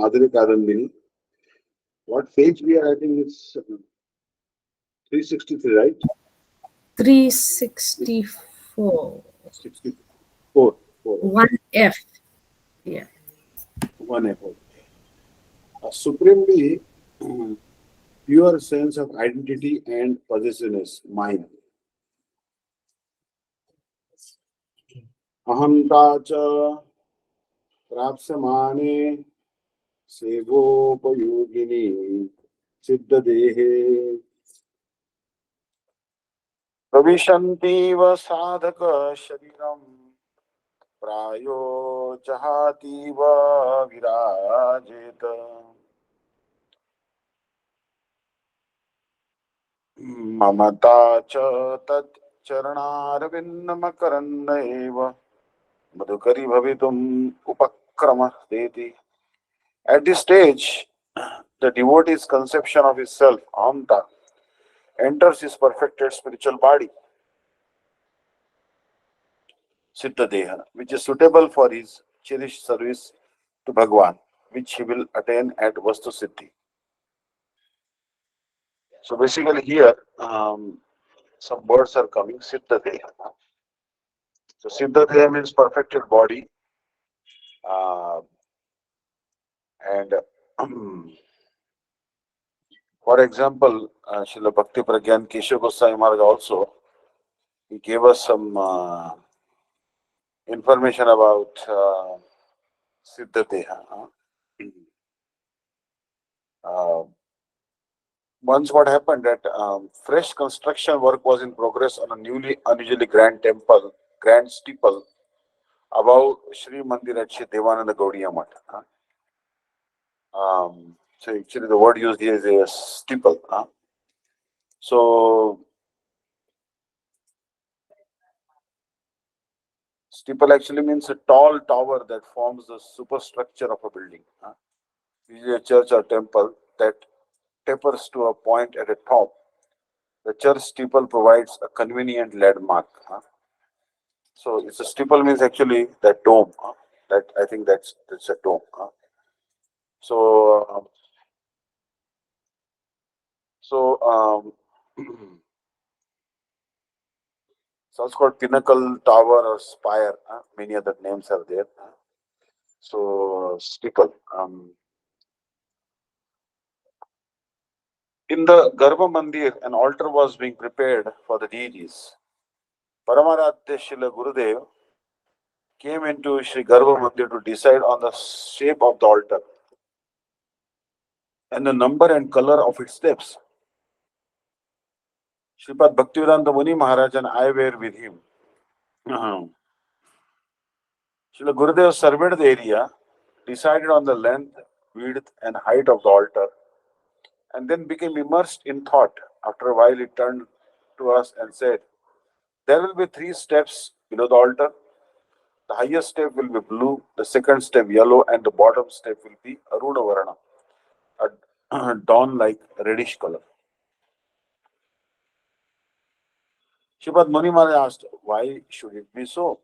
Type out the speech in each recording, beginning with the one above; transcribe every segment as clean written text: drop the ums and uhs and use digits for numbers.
Madhurya kadambini. What page we are? I think it's 363, right? 364. 64. Four, okay. 1F. Yeah. One effort. A supremely pure sense of identity and possessiveness, mine. Ahamta cha prapsamane sevopayogini siddhadehe pravishanti va sadhaka shariram प्रायो जहाति व विराजेत ममता च तत् चरणारविन्दमकरन्दैव मधुकरी भवितुम् उपक्रमस्तेति. At this stage, the devotee's conception of his self, Amta, enters his perfected spiritual body, Siddha Deha, which is suitable for his cherished service to Bhagwan, which he will attain at Vastu Siddhi. So basically here, some words are coming, Siddha Deha. So Siddha Deha means perfected body. Uh, and for example, Srila Bhakti Pragyan Keshav Goswami Maharaj also, he gave us some information about Siddha Deha. Once what happened that fresh construction work was in progress on a newly unusually grand temple, grand steeple above Sri Mandir at Shri Devananda Gaudiya Math. So actually the word used here is a steeple. So steeple actually means a tall tower that forms the superstructure of a building. Usually a church or temple that tapers to a point at the top. The church steeple provides a convenient landmark. So it's a steeple means actually that dome. That I think that's a dome. So it's also called pinnacle, tower, or spire. Many other names are there. So steeple. In the Garbha Mandir, an altar was being prepared for the deities. Paramaradhya Srila Gurudev came into Sri Garbha Mandir to decide on the shape of the altar and the number and color of its steps. Sripad Bhakti-Vidanta Muni Maharaj and I were with him. Srila Gurudev surveyed the area, decided on the length, width, and height of the altar, and then became immersed in thought. After a while, he turned to us and said, "There will be 3 steps below the altar. The highest step will be blue, the second step yellow, and the bottom step will be Aruna Varana, a dawn-like reddish color." Sripad Muni Maharaj asked, "Why should it be so?"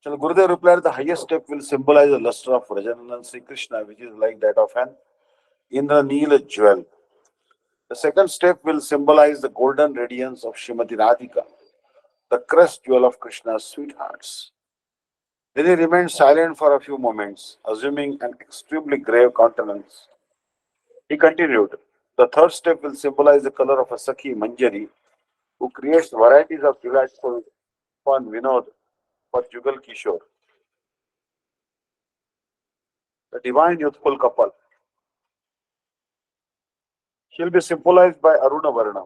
So Gurudev replied, "The highest step will symbolize the luster of Rajanandan Sri Krishna, which is like that of an Indranila jewel. The second step will symbolize the golden radiance of Srimati Radhika, the crest jewel of Krishna's sweethearts." Then he remained silent for a few moments, assuming an extremely grave countenance. He continued, "The third step will symbolize the color of a Sakhi Manjari, who creates varieties of delightful fun, Vinod, for Jugal Kishore, the divine youthful couple. She'll be symbolized by Aruna Varna."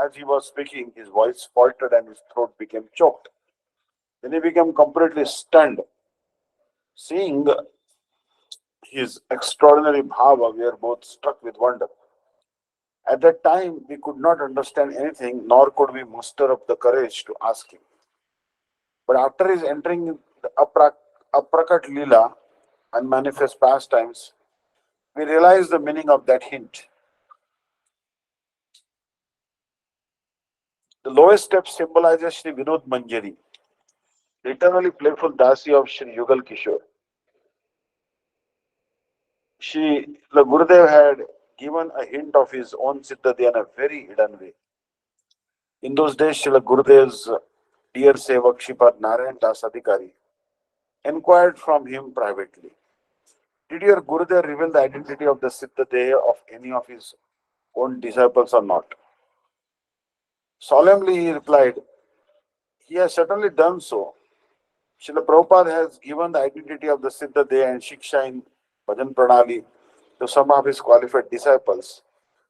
As he was speaking, his voice faltered and his throat became choked. Then he became completely stunned. Seeing his extraordinary bhava, we were both struck with wonder. At that time, we could not understand anything, nor could we muster up the courage to ask him. But after his entering the Aprakat Leela, unmanifest pastimes, we realized the meaning of that hint. The lowest step symbolizes Sri Vinod Manjari, the eternally playful Dasi of Sri Yugal Kishore. The Gurudev had given a hint of his own Siddhati in a very hidden way. In those days, Srila Gurudev's dear Sevak Shipad Narayan Das Adhikari inquired from him privately, did your Gurudev reveal the identity of the Siddhadeha of any of his own disciples or not? Solemnly he replied, he has certainly done so. Srila Prabhupada has given the identity of the Siddhadeha and Shiksha in Bhajan Pranali to some of his qualified disciples.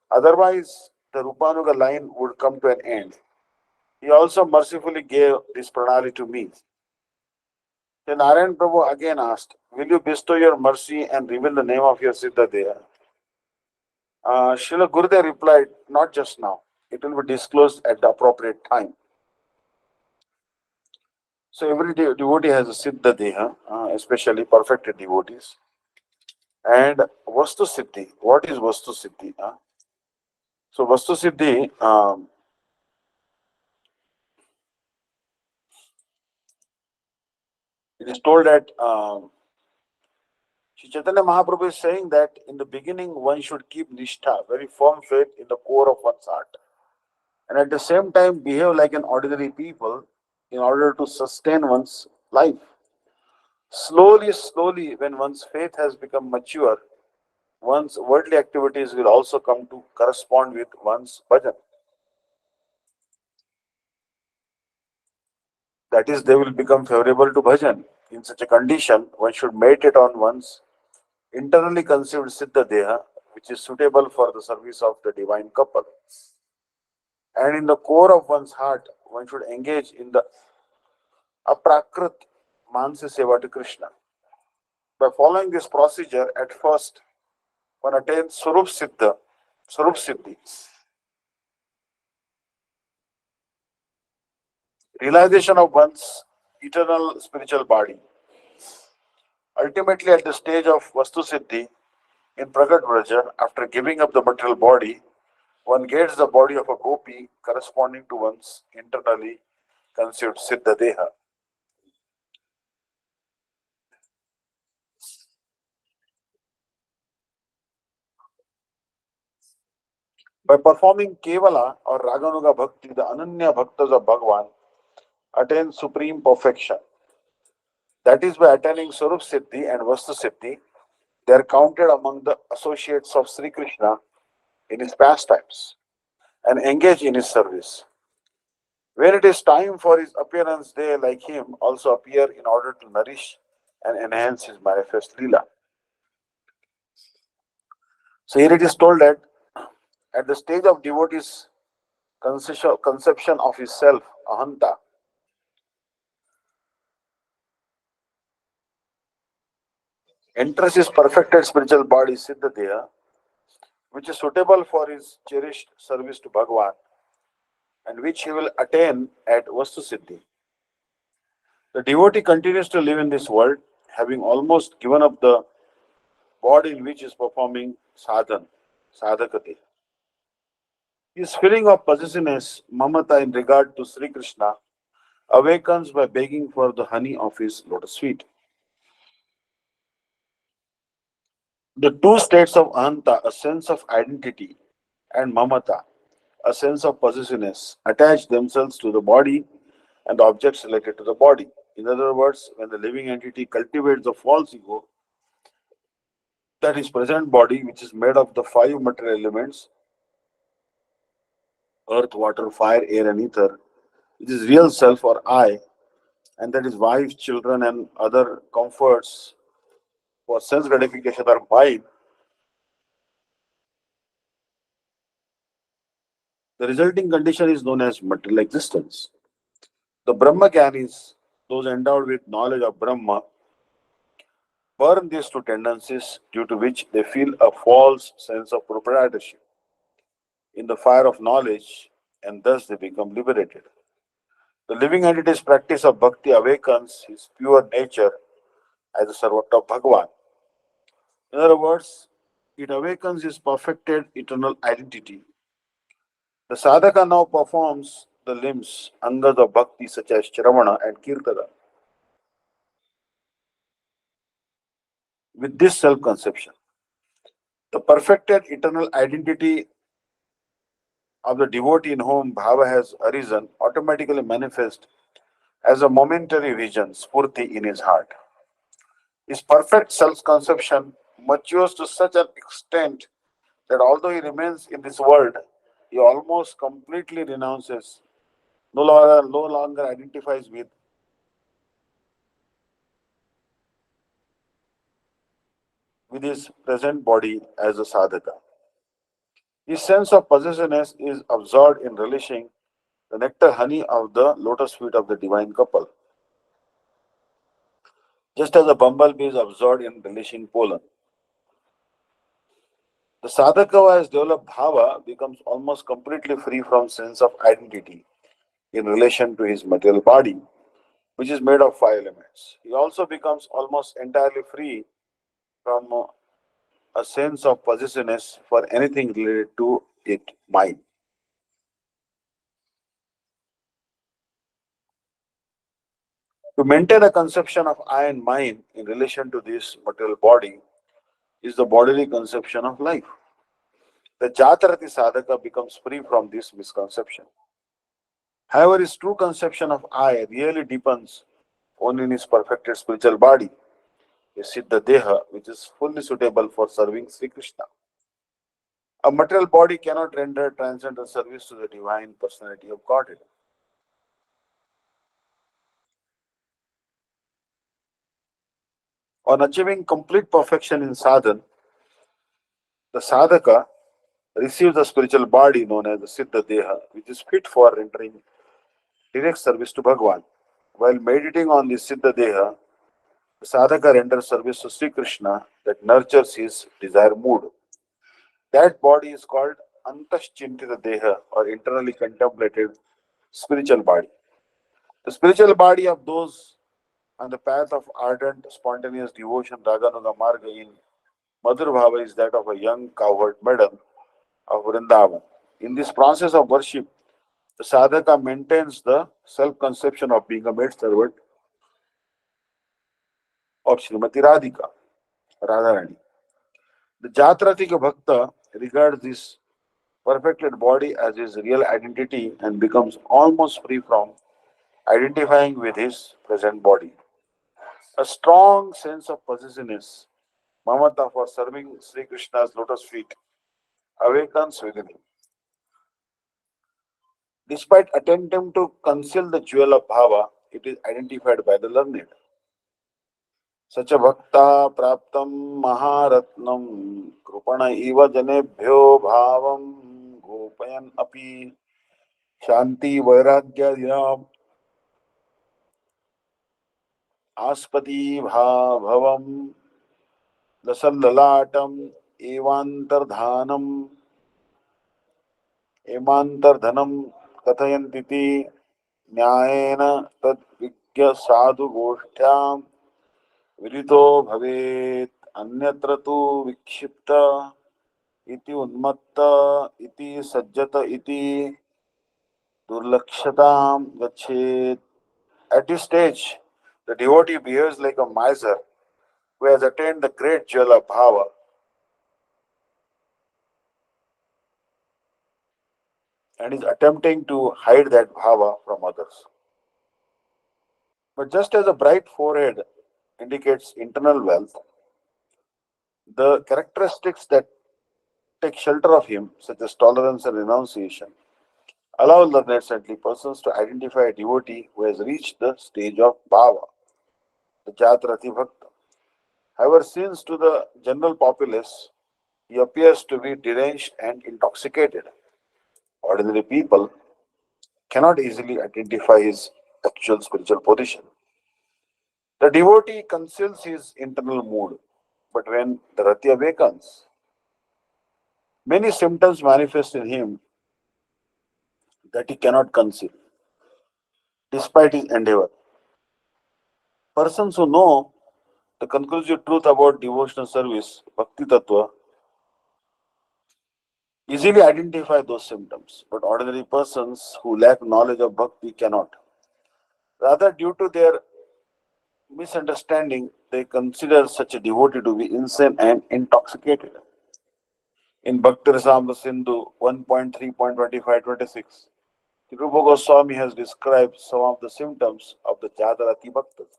Otherwise, the Rupanuga line would come to an end. He also mercifully gave this Pranali to me. Then Narayan Prabhu again asked, will you bestow your mercy and reveal the name of your Siddhadeha? Srila Gurudev replied, not just now. It will be disclosed at the appropriate time. So every devotee has a Siddhadeha, especially perfected devotees. And Vastu Siddhi. What is Vastu Siddhi? So Vastu Siddhi, it is told that Sri Chaitanya Mahaprabhu is saying that in the beginning one should keep nishtha, very firm faith in the core of one's heart. And at the same time behave like an ordinary people in order to sustain one's life. Slowly, when one's faith has become mature, one's worldly activities will also come to correspond with one's bhajan. That is, they will become favorable to bhajan. In such a condition, one should meditate on one's internally conceived Siddha Deha, which is suitable for the service of the divine couple. And in the core of one's heart, one should engage in the aprakrit mansa seva to Krishna. By following this procedure, at first, one attains Swarup Siddhi, realization of one's eternal spiritual body. Ultimately, at the stage of Vastu Siddhi, in Pragat Vraja, after giving up the material body, one gets the body of a gopi corresponding to one's internally conceived Siddha Deha. By performing Kevala or Raganuga Bhakti, the Ananya Bhaktas of Bhagavan attain supreme perfection. That is, by attaining Swarup Siddhi and Vastu Siddhi, they are counted among the associates of Sri Krishna in his pastimes and engage in his service. When it is time for his appearance, they, like him, also appear in order to nourish and enhance his manifest Leela. So here it is told that at the stage of devotee's conception of his self, ahanta, enters his perfected spiritual body, Siddhadeha, which is suitable for his cherished service to Bhagavan and which he will attain at Vastu Siddhi. The devotee continues to live in this world, having almost given up the body in which he is performing sadhakati. His feeling of possessiveness, mamata in regard to Sri Krishna, awakens by begging for the honey of his lotus feet. The two states of ahanta, a sense of identity, and mamata, a sense of possessiveness, attach themselves to the body and the objects related to the body. In other words, when the living entity cultivates the false ego, that his present body, which is made of the five material elements earth, water, fire, air, and ether, it is real self or I, and that his wife, children, and other comforts for sense gratification are mine. The resulting condition is known as material existence. The Brahma Gyanis, those endowed with knowledge of Brahma, burn these two tendencies due to which they feel a false sense of proprietorship in the fire of knowledge and thus they become liberated. The living entity's practice of bhakti awakens his pure nature as a servant of Bhagavan. In other words, it awakens his perfected eternal identity. The sadhaka now performs the limbs, angas of bhakti such as Shravana and Kirtana with this self-conception. The perfected eternal identity of the devotee in whom bhava has arisen automatically manifests as a momentary vision, spurti, in his heart. His perfect self-conception matures to such an extent that although he remains in this world, he almost completely renounces, no longer identifies with his present body as a sadhaka. His sense of possessiveness is absorbed in relishing the nectar honey of the lotus feet of the divine couple, just as a bumblebee is absorbed in relishing pollen. The sadhaka who has developed bhava becomes almost completely free from sense of identity in relation to his material body, which is made of five elements. He also becomes almost entirely free from a sense of possessiveness for anything related to it, mind. To maintain a conception of I and mine in relation to this material body is the bodily conception of life. The Jatarati sadhaka becomes free from this misconception. However, his true conception of I really deepens only in his perfected spiritual body, a Siddha Deha, which is fully suitable for serving Sri Krishna. A material body cannot render transcendental service to the divine personality of Godhead. On achieving complete perfection in sadhana, the sadhaka receives a spiritual body known as the Siddha Deha, which is fit for rendering direct service to Bhagavan. While meditating on the Siddha Deha, the sadhaka renders service to Sri Krishna that nurtures his desire mood. That body is called Antaschintita Deha or internally contemplated spiritual body. The spiritual body of those on the path of ardent, spontaneous devotion, Raganuga Marga in Madhurya Bhava is that of a young cowherd maiden of Vrindavan. In this process of worship, the sadhaka maintains the self-conception of being a maid servant of Srimati Radhika, Radharani. The Jatratika Bhakta regards this perfected body as his real identity and becomes almost free from identifying with his present body. A strong sense of possessiveness, mamata for serving Sri Krishna's lotus feet, awakens within him. Despite attempting to conceal the jewel of bhava, it is identified by the learned. Such a bhakta praptam maharatnam krupana iva janebhyo bhavam gopayan api shanti vairagyadinam aspati bhavam लसल्ललाटम एवांतर्धानम एमांतर्धनम कथयन्तीति न्यायेन तद्विज्ञ साधु गोष्ठ्यां विदितो भवेत् अन्यत्र तु विक्षिप्त इति उन्मत्त इति सज्जत इति दुर्लक्षतां गच्छेत्. At this stage, the devotee behaves like a miser who has attained the great jewel of bhava and is attempting to hide that bhava from others. But just as a bright forehead indicates internal wealth, the characteristics that take shelter of him, such as tolerance and renunciation, allow learned saintly persons to identify a devotee who has reached the stage of bhava, the Jatrati Bhakta. However, since to the general populace he appears to be deranged and intoxicated, ordinary people cannot easily identify his actual spiritual position. The devotee conceals his internal mood, but when the rati awakens, many symptoms manifest in him that he cannot conceal, despite his endeavor. Persons who know the conclusive truth about devotional service, Bhakti Tattva, easily identify those symptoms, but ordinary persons who lack knowledge of Bhakti cannot. Rather, due to their misunderstanding, they consider such a devotee to be insane and intoxicated. In Bhakti Rasamrita Sindhu 1.3.25-26, Rupa Goswami has described some of the symptoms of the Jadarati Bhaktas.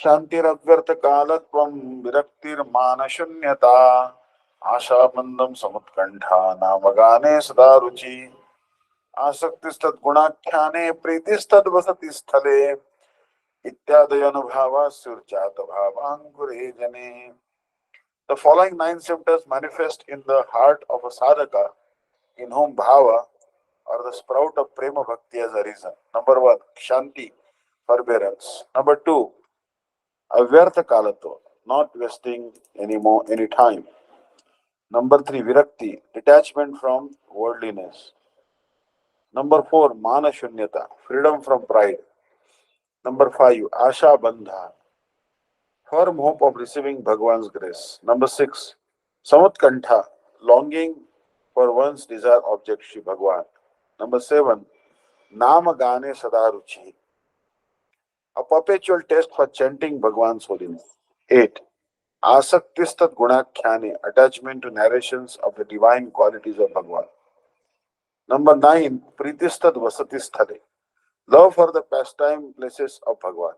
Shantiragvarta kalatvam viraktir manashunyata ashabandam samutkantha namagane sadaruchi आसक्तिस्तद गुणाख्याने प्रीतिस्तद वसति स्थले इत्यादि अनुभावा सुरजात भावांकुरे जने. The following 9 symptoms manifest in the heart of a sadhaka in whom bhava or the sprout of prema bhakti has arisen. Number 1, shanti, forbearance. Number 2, avyartha kalato, not wasting any time. Number 3, virakti, detachment from worldliness. Number 4, mana shunyata, freedom from pride. Number 5, asha bandha, firm hope of receiving Bhagwan's grace. Number 6, samutkantha, longing for one's desired object, Shri Bhagwan. Number 7, nama gane sadaruchi, a perpetual taste for chanting Bhagwan's holiness. 8, asaktistat gunakhyane, attachment to narrations of the divine qualities of Bhagwan. Number 9, pritistat vasati sthale, love for the pastime places of Bhagwan.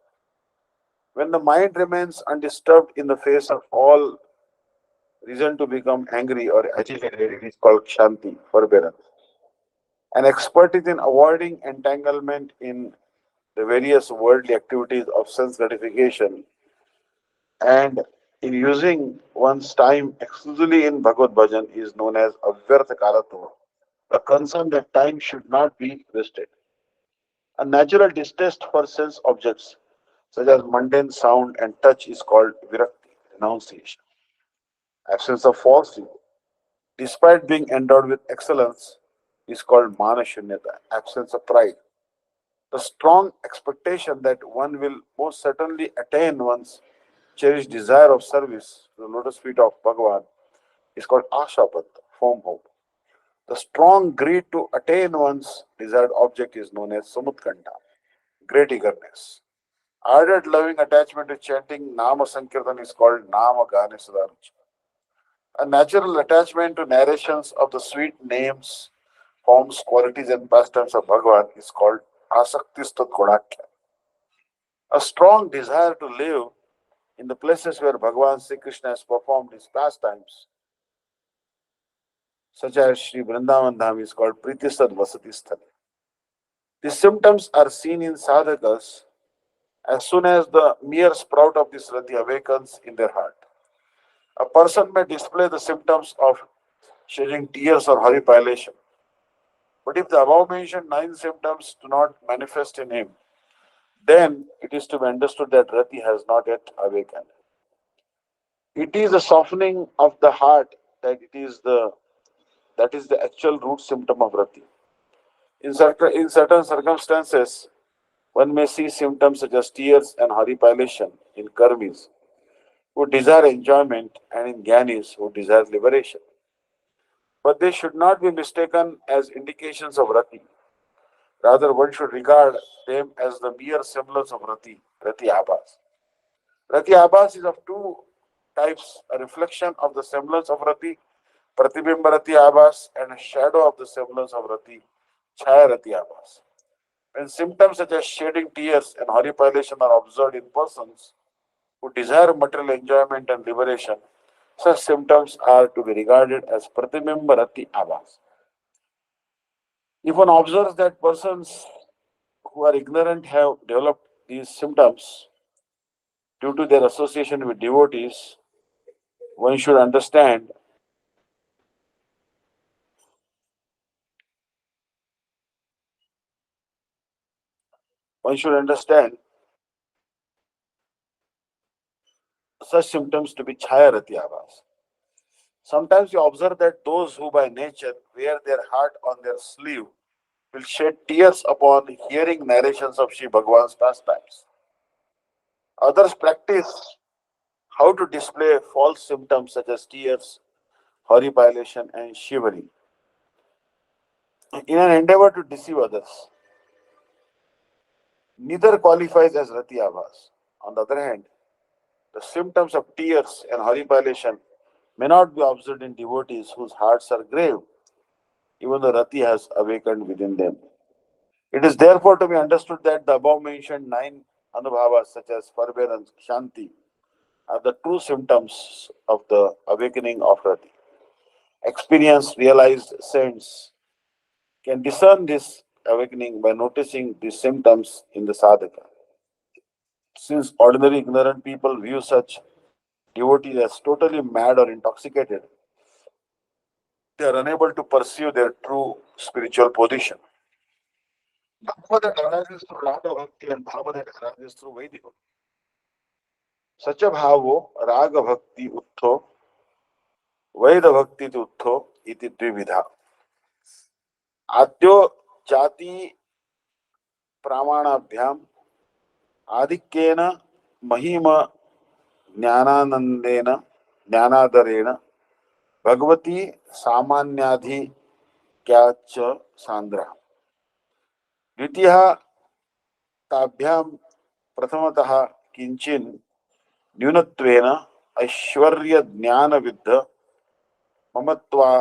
When the mind remains undisturbed in the face of all reason to become angry or agitated, it is called Shanti, forbearance. An expertise in avoiding entanglement in the various worldly activities of sense gratification and in using one's time exclusively in Bhagavad Bhajan is known as Avyartha Kalato, a concern that time should not be wasted. A natural distaste for sense objects such as mundane sound and touch is called Virakti, renunciation. Absence of falsehood, despite being endowed with excellence, is called Manashunyata, absence of pride. The strong expectation that one will most certainly attain one's cherished desire of service to the lotus feet of Bhagavan is called Ashapadha, firm hope. The strong greed to attain one's desired object is known as Samutkanta, great eagerness. Ardent loving attachment to chanting Nama Sankirtan is called Nama Gane Sadaruchi. A natural attachment to narrations of the sweet names, forms, qualities, and pastimes of Bhagavan is called Asaktistat Gunakya. A strong desire to live in the places where Bhagavan Sri Krishna has performed his pastimes, such as Sri Vrindavan Dham, is called Pritistat Vasati Sthale. These symptoms are seen in sadhakas as soon as the mere sprout of this rati awakens in their heart. A person may display the symptoms of shedding tears or horripilation, but if the above mentioned 9 symptoms do not manifest in him, then it is to be understood that rati has not yet awakened. It is the softening of the heart that is the actual root symptom of rati. In certain circumstances, one may see symptoms such as tears and horripilation in karmis who desire enjoyment and in gyanis who desire liberation. But they should not be mistaken as indications of rati. Rather, one should regard them as the mere semblance of rati abhas. Rati abhas is of two types: a reflection of the semblance of rati, pratibimba rati abhas, and a shadow of the semblance of rati, chaya rati abhas. When symptoms such as shedding tears and horripilation are observed in persons who desire material enjoyment and liberation, such symptoms are to be regarded as pratibimba rati abhas. If one observes that persons who are ignorant have developed these symptoms due to their association with devotees, one should understand one should understand such symptoms to be chaya rati abhas. Sometimes you observe that those who by nature wear their heart on their sleeve will shed tears upon hearing narrations of Sri Bhagwan's pastimes. Others practice how to display false symptoms such as tears, horripilation, and shivering in an endeavor to deceive others. Neither qualifies as rati abhas. On the other hand, The symptoms of tears and horripilation may not be observed in devotees whose hearts are grave, even though Rati has awakened within them. It is therefore to be understood that the above mentioned nine anubhavas, such as forbearance, shanti, are the true symptoms of the awakening of Rati. Experienced, realized saints can discern this awakening by noticing these symptoms in the sadhaka. Since ordinary ignorant people view such devotees as totally mad or intoxicated, they are unable to pursue their true spiritual position. Bhava that arises through Raga Bhakti and Bhava that arises through Vaidhi Bhakti. Such a Bhavo, Raga Bhakti Uttho, Vaidha Bhakti Uttho, iti Dvividha. आद्यो जाति प्रामाणाभ्याम आधिक्येन महिम ज्ञानानंदेन ज्ञानादरेण Bhagwati सामान्याधिक्याच्च Sandra द्वितीयः ताभ्यां प्रथमतः kitchen न्यूनत्वेन ऐश्वर्य ज्ञान विद्ध ममत्वा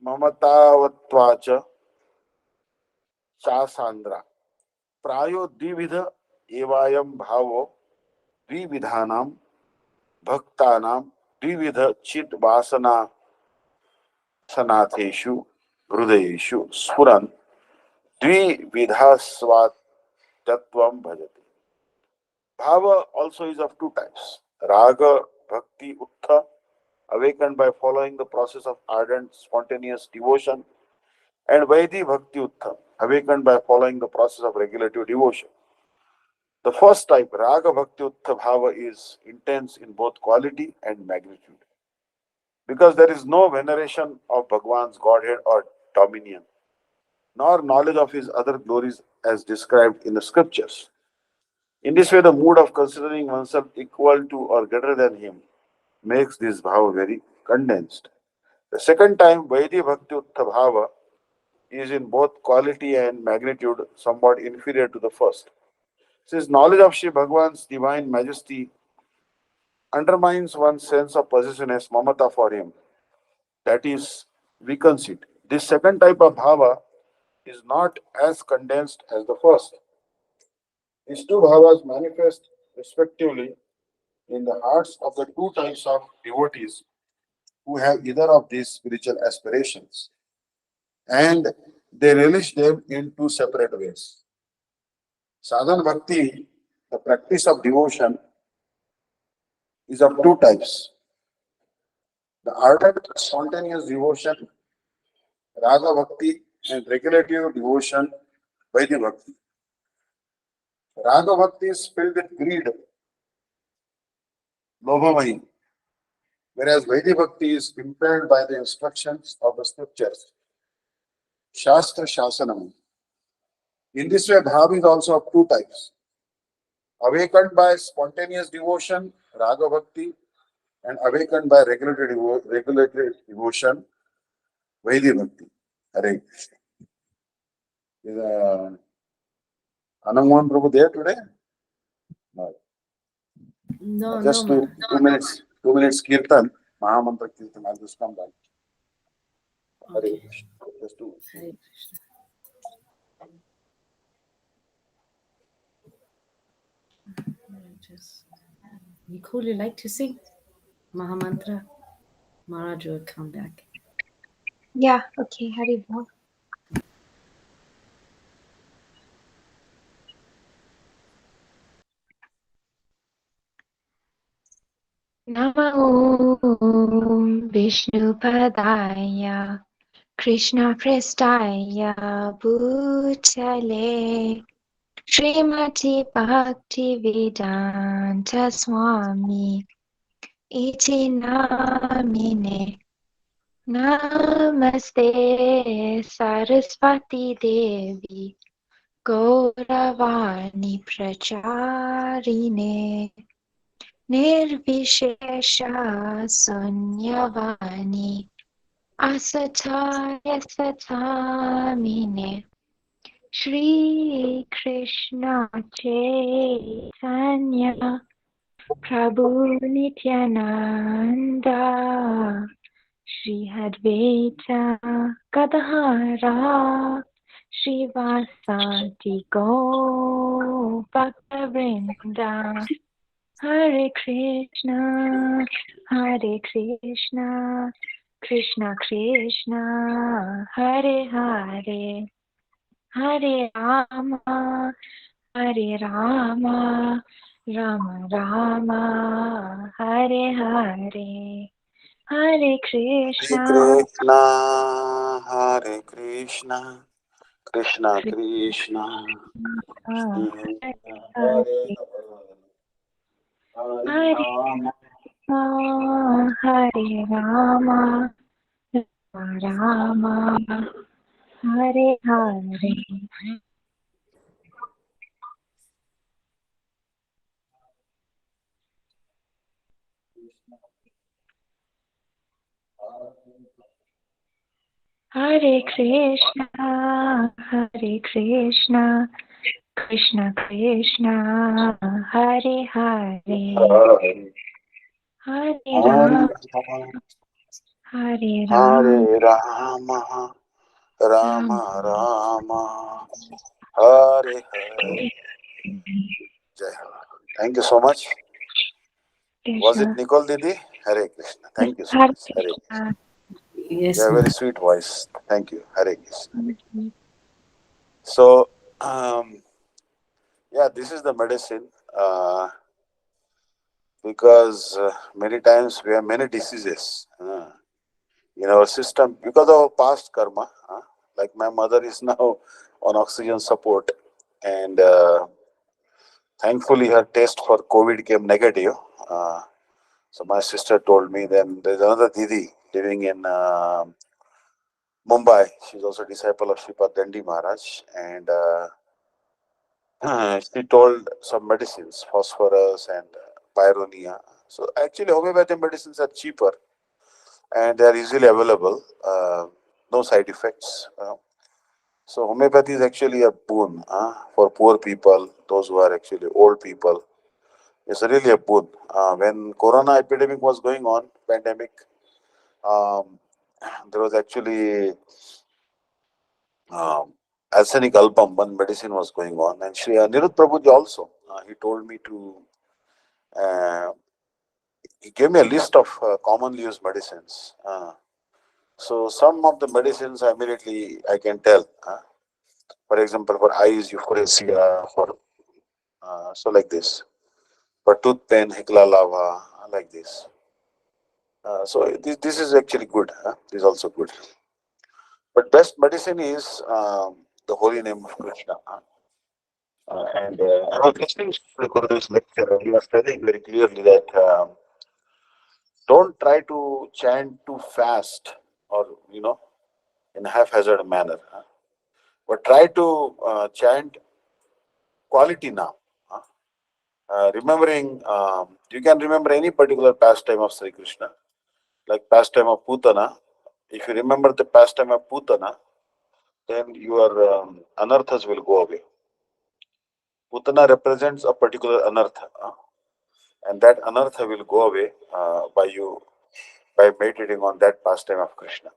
ममतावत्वाच चासान्द्रा प्रायो द्विविध एवायं भावो द्विविधानां भक्तानां द्विविध चित वासना सनाथेषु हृदयेषु स्फुरन् द्विविधास्वादत्वं भजते. Bhava also is of two types. Raga, Bhakti, Uttha, awakened by following the process of ardent, spontaneous devotion, and Vaidhi Bhakti Uttha, awakened by following the process of regulative devotion. The first type, Raga Bhakti Uttha Bhava, is intense in both quality and magnitude. Because there is no veneration of Bhagwan's Godhead or dominion, nor knowledge of his other glories as described in the scriptures. In this way, the mood of considering oneself equal to or greater than him makes this bhava very condensed. The second time, Vaidhi Bhakti Uttha Bhava is in both quality and magnitude somewhat inferior to the first. Since knowledge of Shri Bhagwan's divine majesty undermines one's sense of possessiveness, mamata for him, that is, weakens it. This second type of bhava is not as condensed as the first. These two bhavas manifest respectively in the hearts of the two types of devotees who have either of these spiritual aspirations, and they relish them in two separate ways. Sadhana bhakti, the practice of devotion, is of two types. The ardent, spontaneous devotion, raga bhakti, and regulative devotion, vaidhi bhakti. Raga bhakti is filled with greed, lobhamai, whereas vaidhi bhakti is impelled by the instructions of the scriptures, shastra shasanam. In this way, bhav is also of two types. Awakened by spontaneous devotion, raga bhakti, and awakened by regulatory devotion, vaidhi bhakti. Hare Krishna. Is Anand Mohan Prabhu there today? No. No, Just no, 2 minutes kirtan, Mahamantra kirtan. I'll just come back. Hare Okay. Krishna. Just 2 minutes. Hare Krishna. Nicole, you like to sing Mahamantra? Maharaj will come back. Yeah, okay, Hari Bol. Namo Vishnupadaya Krishna Prestaya Bhutale Srimati Bhakti-Vidanta Swami Iti Namine Namaste Saraswati Devi Gauravani Pracharine Nirvishesha Sunyavani Asataya Satamine Shri Krishna Chaitanya Prabhu Nityananda, Shri Advaita Gadadhara, Srivasadi Go Bhaktavrinda. Hare Krishna, Hare Krishna, Krishna Krishna, Hare Hare, Hare Rama, Hare Rama, Rama Rama, Hare Hare, Hare Hare Krishna, Krishna, Hare Krishna, Krishna Krishna, Hare Hare Hare, Hare Hare Rama. Rama, Hare Rama, Rama Rama, Hare Hare. Hare Krishna, Hare Krishna, Krishna Krishna, Hare Hare, Hare Hare Ram, Hare Hare Ram, Hare Rama, Ram Rama Rama, Hare Hare. Jai Ho. Thank you so much. Was it Krishna, Nicole Didi? Hare Krishna. Thank you so Hare much. Hare Krishna. Krishna. You Yes, have a ma'am. very sweet voice. Thank you. Hare Krishna. So, yeah, this is the medicine because many times we have many diseases in our system because of our past karma. Like my mother is now on oxygen support, and thankfully her test for COVID came negative. Uh, so my sister told me. Then there's another Didi living in Mumbai. She's also a disciple of Sripad Dandi Maharaj, and she told some medicines, phosphorus and pyronia. So actually, homeopathic medicines are cheaper and they are easily available. No side effects. So homeopathy is actually a boon for poor people, those who are actually old people. It's really a boon. When Corona epidemic was going on, pandemic, um, there was actually um, arsenic album, one medicine was going on, and Shri Nirud Prabhuji also. He told me to. Uh, he gave me a list of commonly used medicines. So some of the medicines immediately I can tell. For example, for eyes, euphorisia, for so like this. For tooth pain, hikla lava, like this. So this is actually good. This is also good. But best medicine is the holy name of Krishna. And I was listening to the Guru's lecture, and he was telling very clearly that don't try to chant too fast or in a haphazard manner, but try to chant quality now. Remembering, you can remember any particular pastime of Sri Krishna, like pastime of Putana. If you remember the pastime of Putana, then your anarthas will go away. Putana represents a particular anartha, and that anartha will go away by meditating on that pastime of Krishna.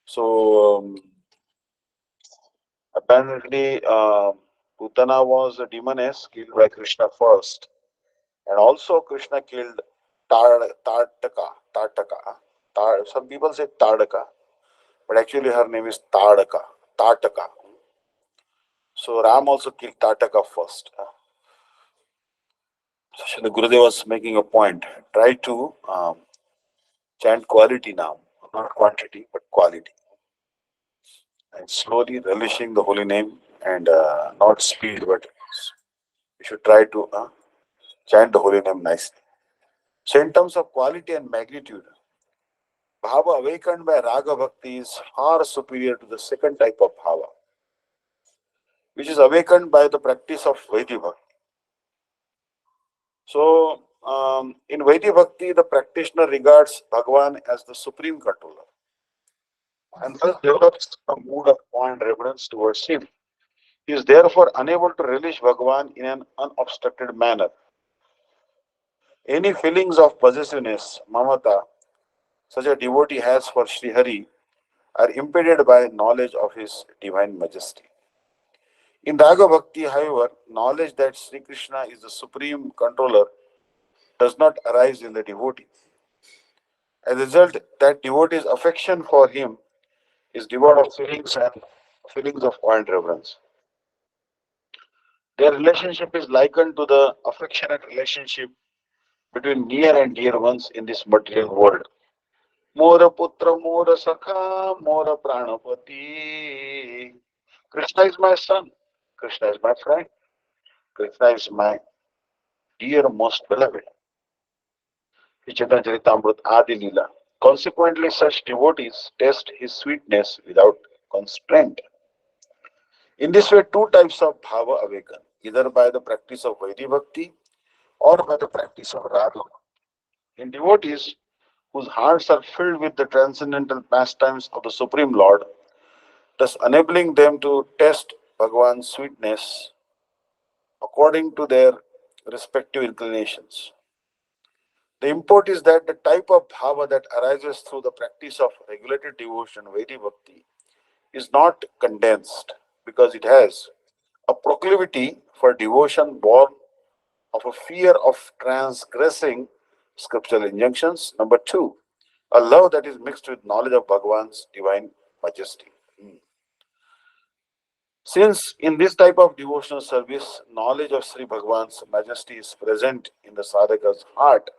So apparently, Putana was a demoness killed by Krishna first, and also Krishna killed Tartaka. Tartaka. Some people say Tardaka, but actually her name is Tardaka. Tartaka. So Ram also killed Tartaka first. So the Gurudev was making a point. Try to chant quality now, not quantity, but quality, and slowly relishing the holy name and not speed, but you should try to chant the holy name nicely. So in terms of quality and magnitude, bhava awakened by raga bhakti is far superior to the second type of bhava, which is awakened by the practice of Vaidhi bhakti. So in Vaidhi bhakti, the practitioner regards Bhagavan as the supreme controller and thus develops a mood of awe and reverence towards him. He is therefore unable to relish Bhagavan in an unobstructed manner. Any feelings of possessiveness, mamata, such a devotee has for Sri Hari are impeded by knowledge of his divine majesty. In Raga Bhakti, however, knowledge that Sri Krishna is the supreme controller does not arise in the devotee. As a result, that devotee's affection for him is devoid of feelings of awe and reverence. Their relationship is likened to the affectionate relationship between near and dear ones in this material world. Mora putra, mora sakha, mora pranapati. Krishna is my son. Krishna is my friend. Krishna is my dear most beloved. Chaitanya Charitamrita Adi Leela. Consequently, such devotees test his sweetness without constraint. In this way, two types of bhava awaken, either by the practice of Vaidhi Bhakti or by the practice of Raga. In devotees whose hearts are filled with the transcendental pastimes of the Supreme Lord, thus enabling them to test Bhagavan's sweetness according to their respective inclinations. The import is that the type of bhava that arises through the practice of regulated devotion, Vaidhi Bhakti, is not condensed because it has a proclivity for devotion born of a fear of transgressing scriptural injunctions. Number two, a love that is mixed with knowledge of Bhagavan's divine majesty. Since in this type of devotional service, knowledge of Sri Bhagavan's majesty is present in the sadhaka's heart,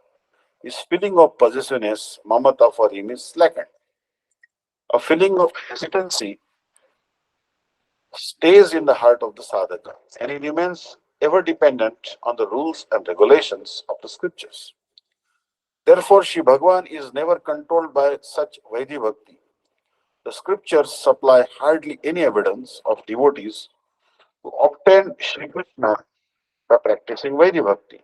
his feeling of possessiveness, mamata for him is slackened. A feeling of hesitancy stays in the heart of the sadhaka and he remains ever dependent on the rules and regulations of the scriptures. Therefore, Shri Bhagavan is never controlled by such Vaidhi Bhakti. The scriptures supply hardly any evidence of devotees who obtain Shri Krishna by practicing Vaidhi Bhakti.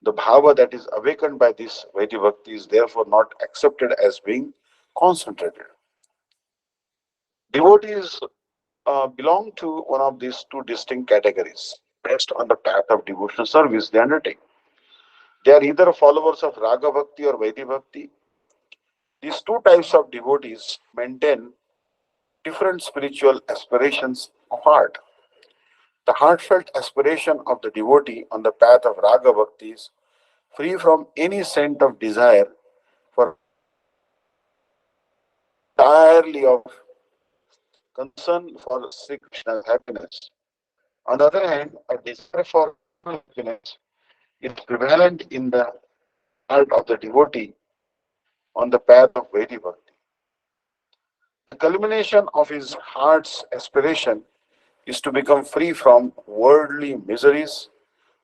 The bhava that is awakened by this Vaidhi Bhakti is therefore not accepted as being concentrated. Devotees belong to one of these two distinct categories based on the path of devotional service they undertake. They are either followers of Raga Bhakti or Vaidhi Bhakti. These two types of devotees maintain different spiritual aspirations of heart. The heartfelt aspiration of the devotee on the path of Raga Bhakti is free from any scent of desire for entirely of concern for Sri Krishna's happiness. On the other hand, a desire for happiness is prevalent in the heart of the devotee on the path of Vaidhi Bhakti. The culmination of his heart's aspiration is to become free from worldly miseries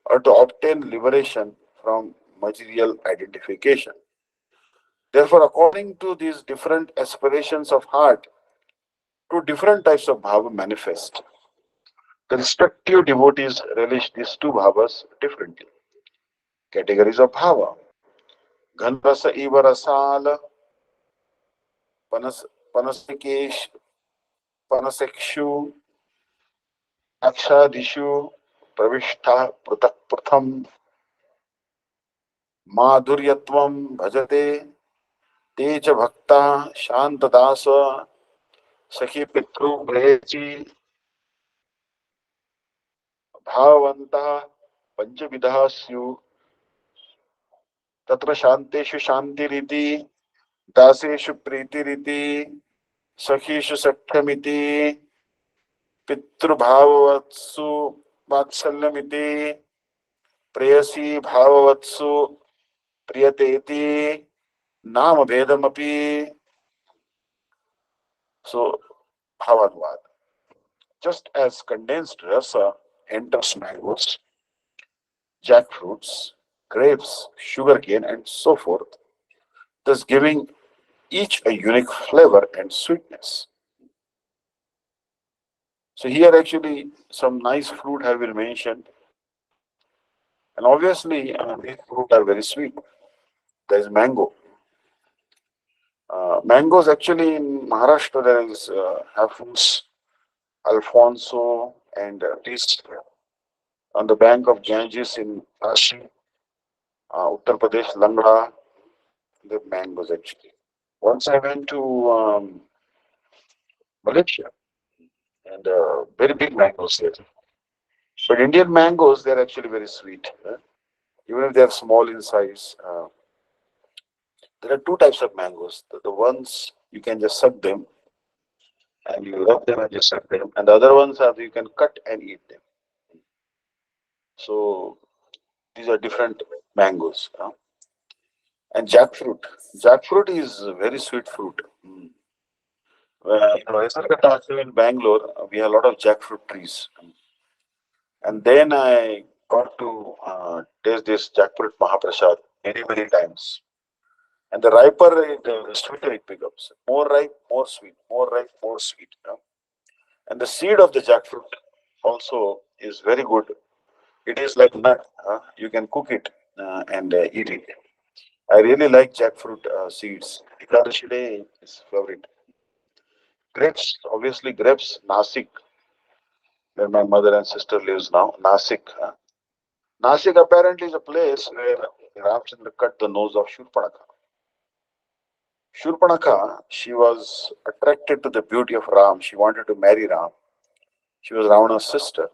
or to obtain liberation from material identification. Therefore, according to these different aspirations of heart, two different types of bhava manifest. The respective devotees relish these two bhavas differently. Categories of bhava. Ghanrasa iva rasala, panasikesh, panasekshu, akshadishu, pravishta prutak pratham, madhuryatvam bhajate, teja bhakta, shantadasa, sakhi pitru braheci, bhavanta, panchavidha syu, तत्र शांतेषु शांतिरिति दासेषु प्रीतिरिति सखीषु सख्यमिति पितृभाववत्सु वात्सल्यमिति प्रेयसी भाववत्सु प्रियतेति नाम भेदमपि. So bhavanvad, just as condensed rasa enters mangoes, jackfruits, grapes, sugarcane and so forth, thus giving each a unique flavor and sweetness. So here actually some nice fruit have been mentioned, and obviously these fruit are very sweet. There is mango. Mangoes actually in Maharashtra there is Hafuns, Alfonso, and this on the bank of Ganges in Kashi. Uttar Pradesh, Langda, the mangoes actually. Once I went to Malaysia, and very big mangoes there. But Indian mangoes, they're actually very sweet. Even if they're small in size. There are two types of mangoes. The ones you can just suck them and you rub them and just suck them. And the other ones are you can cut and eat them. So these are different mangoes. And jackfruit. Jackfruit is a very sweet fruit. In Bangalore, we have a lot of jackfruit trees. And then I got to taste this jackfruit Mahaprasad many, many times. And the riper, the sweeter it becomes. More ripe, more sweet. More ripe, more sweet. And the seed of the jackfruit also is very good. It is like nut. You can cook it and eat it. I really like jackfruit seeds. Ekadashi day is favorite. Grapes, obviously grapes, Nasik, where my mother and sister lives now. Nasik. Nasik apparently is a place where Ramchandra cut the nose of Shurpanakha. Shurpanakha, she was attracted to the beauty of Ram. She wanted to marry Ram. She was Ravana's sister.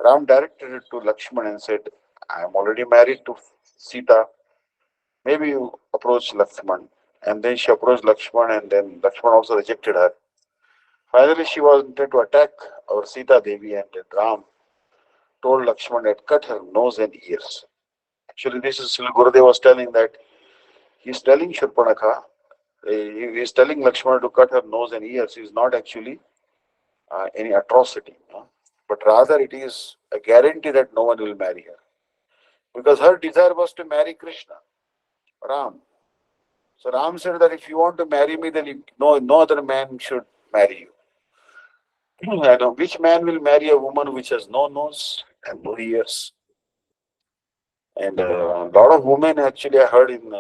Ram directed it to Lakshman and said, I am already married to Sita. Maybe you approach Lakshman. And then she approached Lakshman and then Lakshman also rejected her. Finally, she wanted to attack our Sita Devi and then Ram told Lakshman that cut her nose and ears. Actually, this is Gurudev was telling that he's telling Shurpanakha, he is telling Lakshman to cut her nose and ears. Is not actually any atrocity, but rather it is a guarantee that no one will marry her. Because her desire was to marry Krishna, Ram. So Ram said that if you want to marry me, then no other man should marry you. I know which man will marry a woman which has no nose and no ears. And a lot of women actually I heard in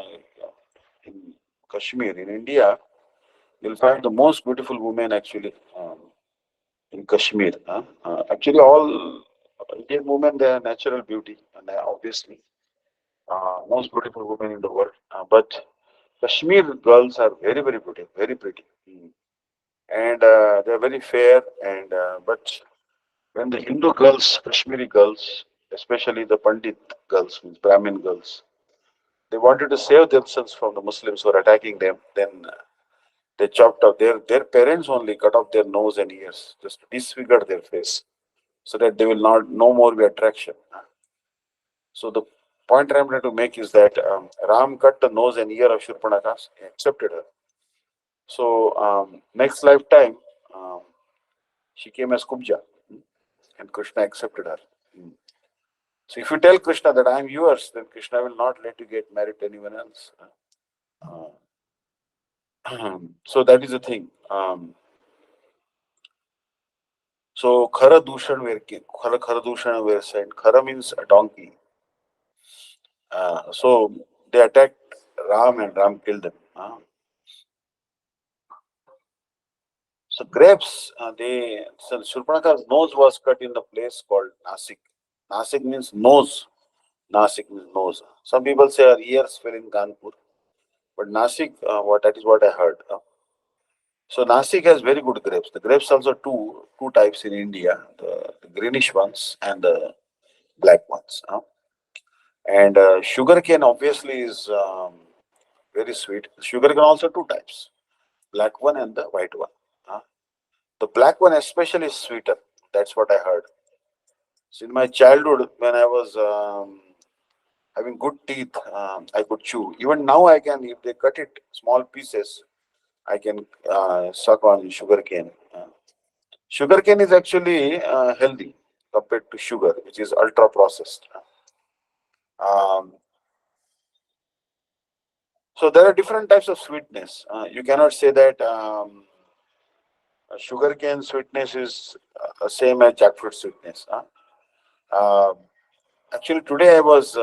Kashmir, in India, you'll find the most beautiful women actually in Kashmir. Actually, all Indian women, they are natural beauty, and they are obviously most beautiful women in the world. But Kashmir girls are very, very beautiful, very pretty. And they are very fair. And but when the Hindu girls, Kashmiri girls, especially the Pandit girls, means Brahmin girls, they wanted to save themselves from the Muslims who are attacking them. Then they chopped off their parents only cut off their nose and ears, just to disfigure their face, so that they will not no more be attraction. So the point I'm trying to make is that Ram cut the nose and ear of Shurpanakha, accepted her. So next lifetime, um, she came as Kubja, and Krishna accepted her. So if you tell Krishna that I am yours, then Krishna will not let you get married to anyone else. So that is the thing. So Khara Dushan were Khara Dushan were sent. Khara means a donkey. So they attacked Ram and Ram killed them. So grapes, so Shurpanakha's nose was cut in the place called Nasik. Nasik means nose. Nasik means nose. Some people say her ears fell in Kanpur, but Nasik, that is what I heard. So Nasik has very good grapes. The grapes also two types in India: the greenish ones and the black ones. And sugarcane obviously is very sweet. Sugarcane also two types: black one and the white one. The black one especially is sweeter. That's what I heard. So in my childhood, when I was having good teeth, I could chew. Even now, I can, if they cut it small pieces, I can suck on sugarcane. Sugarcane is actually healthy compared to sugar, which is ultra processed. Um, so there are different types of sweetness. You cannot say that sugarcane sweetness is same as jackfruit sweetness. Uh, Actually, today I was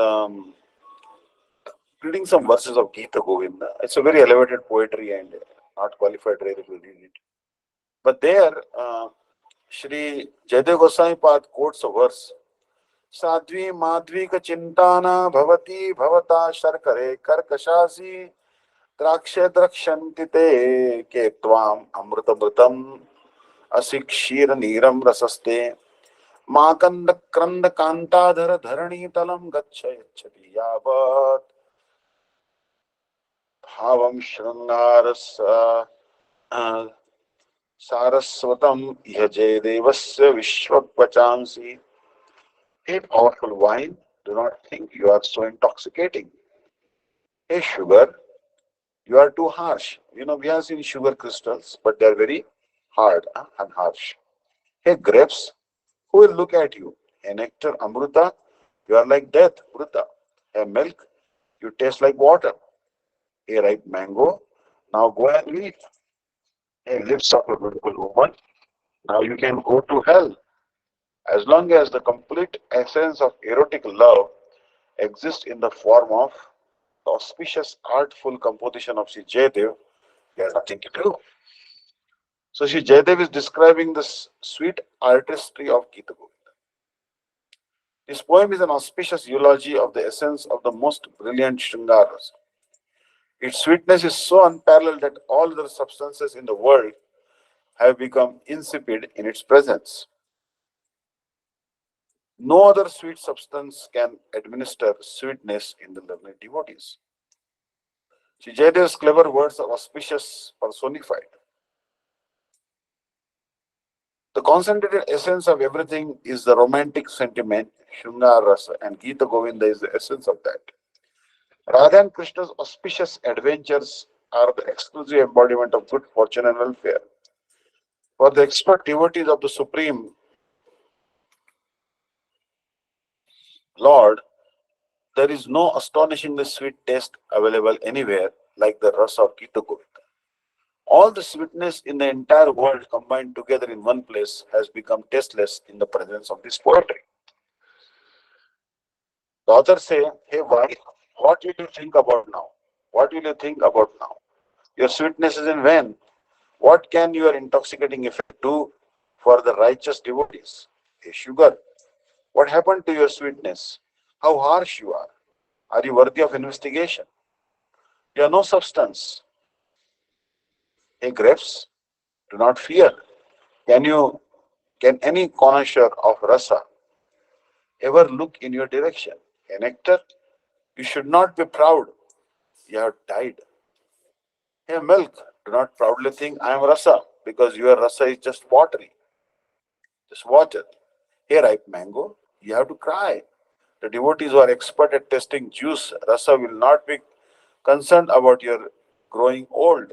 reading some verses of Gita Govinda. It's a very elevated poetry and not qualified really to read it. But there, Shri Jaydev Goswami Pad quotes a verse Sadhvi madhvika chintana bhavati bhavata sharkare karkashasi draksha drakshanti te ke tvam amrutamrutam asikshir niram rasaste makand kranda kantadhara dharani talam gacchayachati yavat bhavam shrangarasa saraswatam yaje devasya vishwakvachamsi. Hey, powerful wine, do not think you are so intoxicating. Hey, sugar, you are too harsh. We have seen sugar crystals, but they are very hard and harsh. Hey, grapes, who will look at you? Hey, nectar, amruta, you are like death, mruta. Hey, milk, you taste like water. Hey, ripe mango, now go and eat. Hey, lips of a beautiful woman, now you can go to hell. As long as the complete essence of erotic love exists in the form of the auspicious, artful composition of Sri Jayadev, there is nothing to do. So Sri Jayadev is describing the sweet artistry of Gita Govinda. This poem is an auspicious eulogy of the essence of the most brilliant Shringaras. Its sweetness is so unparalleled that all other substances in the world have become insipid in its presence. No other sweet substance can administer sweetness in the lovely devotees. Sri Jayadev's clever words are auspicious personified. The concentrated essence of everything is the romantic sentiment, Shungar Rasa, and Gita Govinda is the essence of that. Radha and Krishna's auspicious adventures are the exclusive embodiment of good fortune and welfare. For the expert devotees of the Supreme Lord, there is no astonishingly sweet taste available anywhere like the rasa of Gita Govinda. All the sweetness in the entire world combined together in one place has become tasteless in the presence of this poetry. The author say, hey, why? What will you think about now? What will you think about now? Your sweetness is in vain. What can your intoxicating effect do for the righteous devotees? Hey, sugar, what happened to your sweetness? How harsh you are. Are you worthy of investigation? You are no substance. Hey, grapes, do not fear. Can you, can any connoisseur of rasa ever look in your direction? A nectar, you should not be proud. You have died. Hey, milk, do not proudly think I am rasa, because your rasa is just watery, just water. Hey, ripe mango, you have to cry. The devotees who are expert at testing juice, rasa, will not be concerned about your growing old.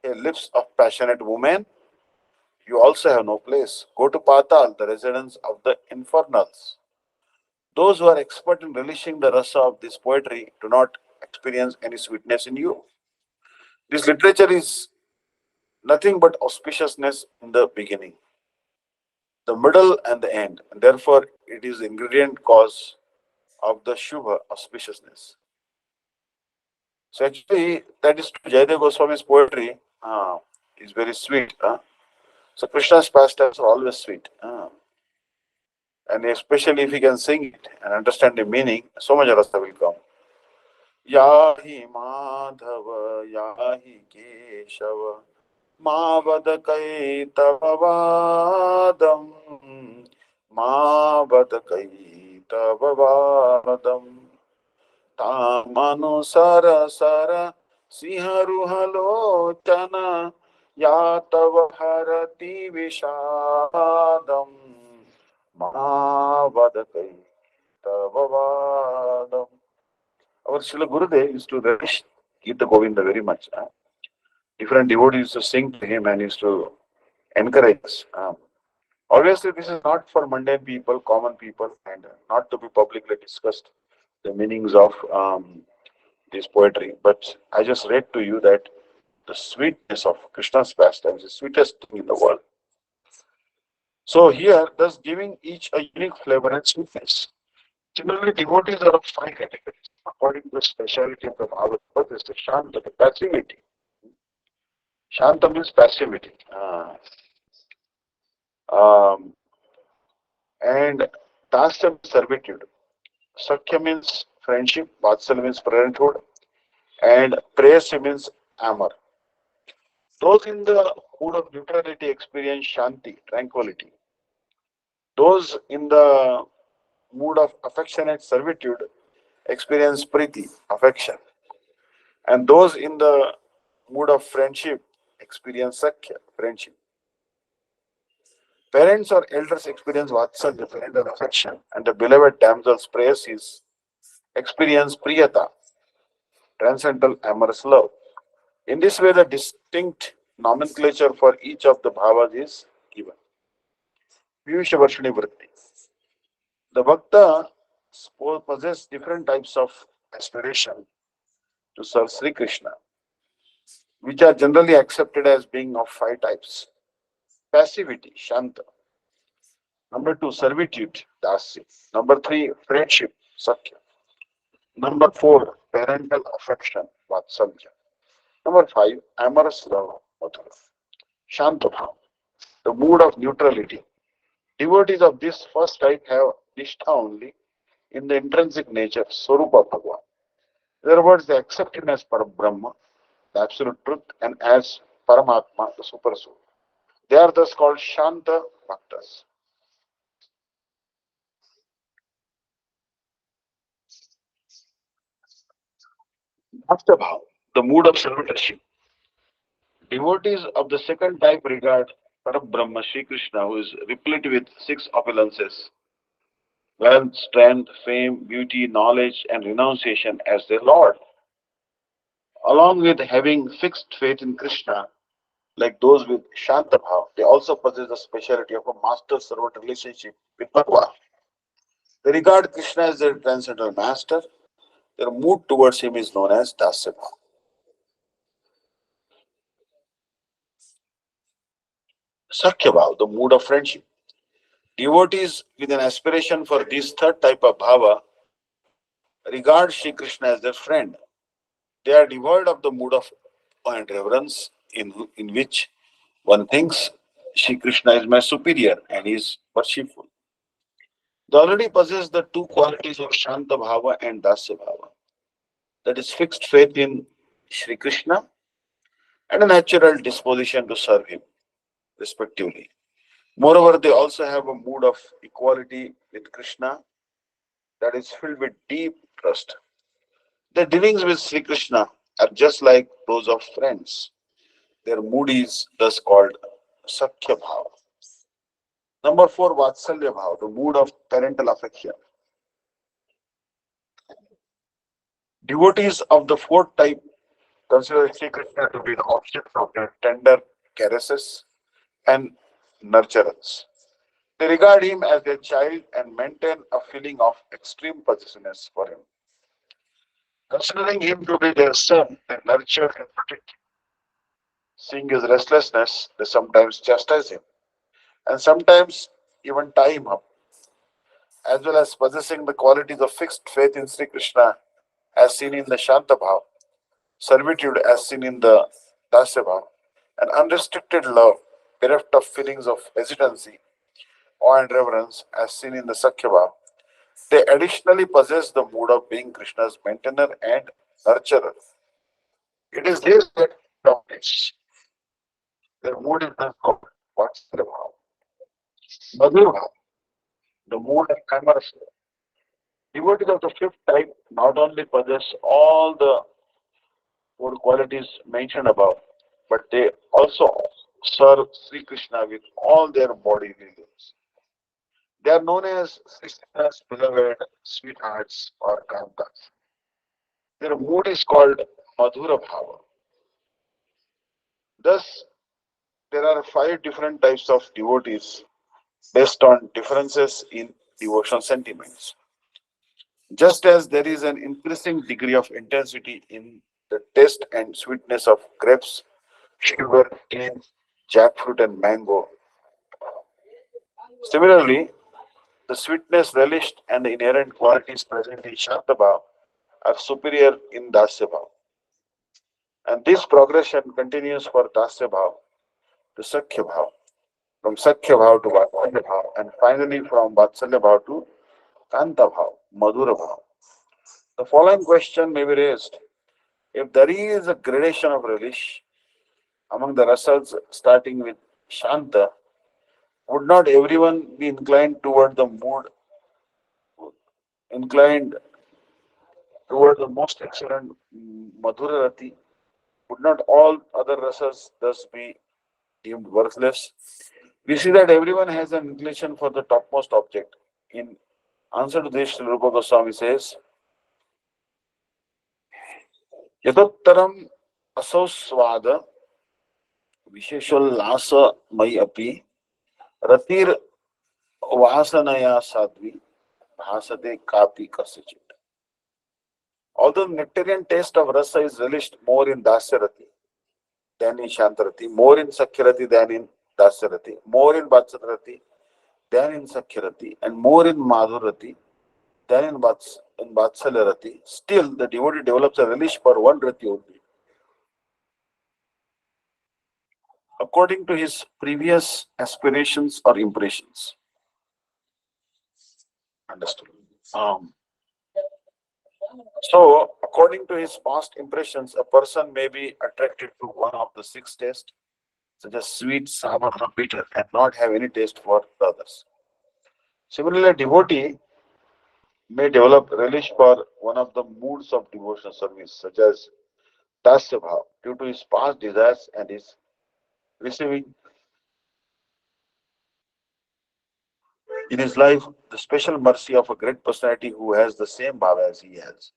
Hey, lips of passionate woman, you also have no place. Go to Patal, the residence of the infernals. Those who are expert in relishing the rasa of this poetry do not experience any sweetness in you. This literature is nothing but auspiciousness in the beginning, the middle, and the end. And therefore, it is the ingredient cause of the Shubha auspiciousness. So actually, that is true. Jayadeva Goswami's poetry is very sweet. So Krishna's pastimes are always sweet. And especially if he can sing it and understand the meaning, so much rasa will come. Yahi Madhava, Yahi Keshava, Mavadakai Tavavadam, Mavadakai Tavavadam, Tamanusara Sara Siharuhalochana, Yatava Harati Vishadam, Mavadakai Tavavadam. Our Srila Gurudev used to relish Gita Govinda very much. Different devotees used to sing to him and used to encourage us. Obviously, this is not for mundane people, common people, and not to be publicly discussed the meanings of this poetry. But I just read to you that the sweetness of Krishna's pastimes is the sweetest thing in the world. So here, thus giving each a unique flavor and sweetness. Similarly, devotees are of five categories. According to the speciality of the Bhagavad, is the Shanta, the passivity. Shanta means passivity. Um, and Dasya means servitude. Sakya means friendship. Vatsalya means parenthood. And prayasya means amor. Those in the mood of neutrality experience shanti, tranquility. Those in the mood of affectionate servitude experience priti, affection. And those in the mood of friendship experience sakya, friendship. Parents or elders experience vatsalya, tender affection, and the beloved damsel's prayers experience priyata, transcendental amorous love. In this way, the distinct nomenclature for each of the bhavas is given. Piyusha Varshini Vritti. The Bhakta possesses different types of aspiration to serve Sri Krishna, which are generally accepted as being of five types. Passivity, Shanta. Number two, servitude, Dasya. Number three, friendship, Sakya. Number four, parental affection, Vatsalya. Number five, amorous love, Madhurya. Shanta Bhav, the mood of neutrality. Devotees of this first type have nishtha only in the intrinsic nature, Swarupa Bhagavan. In other words, they accept him as Parabrahma, the absolute truth, and as Paramatma, the super soul. They are thus called Shanta Bhaktas. After Bhav, the mood of servitorship. Devotees of the second type regard Parabrahma Sri Krishna, who is replete with six opulences, wealth, strength, fame, beauty, knowledge, and renunciation as their Lord. Along with having fixed faith in Krishna, like those with Shanta Bhav, they also possess the speciality of a master-servant relationship with Bhagavan. They regard Krishna as their transcendental master. Their mood towards him is known as Dasya Bhav. Sakya Bhav, the mood of friendship. Devotees with an aspiration for this third type of bhava regard Sri Krishna as their friend. They are devoid of the mood of awe and reverence in which one thinks Sri Krishna is my superior and is worshipful. They already possess the two qualities of Shanta Bhava and Dasya Bhava, that is, fixed faith in Sri Krishna and a natural disposition to serve him, respectively. Moreover, they also have a mood of equality with Krishna that is filled with deep trust. Their dealings with Sri Krishna are just like those of friends. Their mood is thus called Sakya Bhava. Number four, Vatsalya Bhava, the mood of parental affection. Devotees of the fourth type consider Sri Krishna to be the object of their tender caresses and nurturance. They regard him as their child and maintain a feeling of extreme possessiveness for him. Considering him to be their son, they nurture and protect him. Seeing his restlessness, they sometimes chastise him and sometimes even tie him up, as well as possessing the qualities of fixed faith in Sri Krishna as seen in the Shanta Bhav, servitude as seen in the Dasya Bhav, and unrestricted love bereft of feelings of hesitancy, awe and reverence as seen in the Sakya Bhav. They additionally possess the mood of being Krishna's maintainer and nurturer. It is this that dominates. Their mood is thus called Vatsalya Bhav. Madhurya Bhav, the mood of amorous love. Devotees of the fifth type not only possess all the four qualities mentioned above, but they also serve Sri Krishna with all their body limbs. They are known as Sri Krishna's beloved sweethearts or kantas. Their mood is called Madhura Bhava. Thus, there are five different types of devotees based on differences in devotional sentiments. Just as there is an increasing degree of intensity in the taste and sweetness of grapes, sugar, cane, jackfruit, and mango, similarly, the sweetness relished and the inherent qualities present in Shantabhav are superior in Dasyabhav. And this progression continues for Dasyabhav to Sakyabhav, from Sakyabhav to Vatsalyabhav, and finally from Vatsalyabhav to Kanta Bhav, Madhura Bhav. The following question may be raised. If there is a gradation of relish among the rasas starting with Shanta, would not everyone be inclined toward the mood, inclined toward the most excellent Madhura Rati? Would not all other rasas thus be deemed worthless? We see that everyone has an inclination for the topmost object. In answer to this, Srila Rupa Goswami says, Yatottaram asoswada visheshollasa api ratir vasanaya sadvi bhasate kapi kasachit. Although the nectarian taste of rasa is relished more in Dasyarati than in Shantarati, more in Sakhyarati than in Dasyarati, more in Vatsadrati than in Sakhyarati, and more in Madhurati than in Vatsalarati, still the devotee develops a relish for one Rati only, according to his previous aspirations or impressions. Understood. So, according to his past impressions, a person may be attracted to one of the six tastes, such as sweet, sour, or bitter, and not have any taste for the others. Similarly, a devotee may develop relish for one of the moods of devotional service, such as Dasya Bhav, due to his past desires and his receiving in his life the special mercy of a great personality who has the same bhava as he has.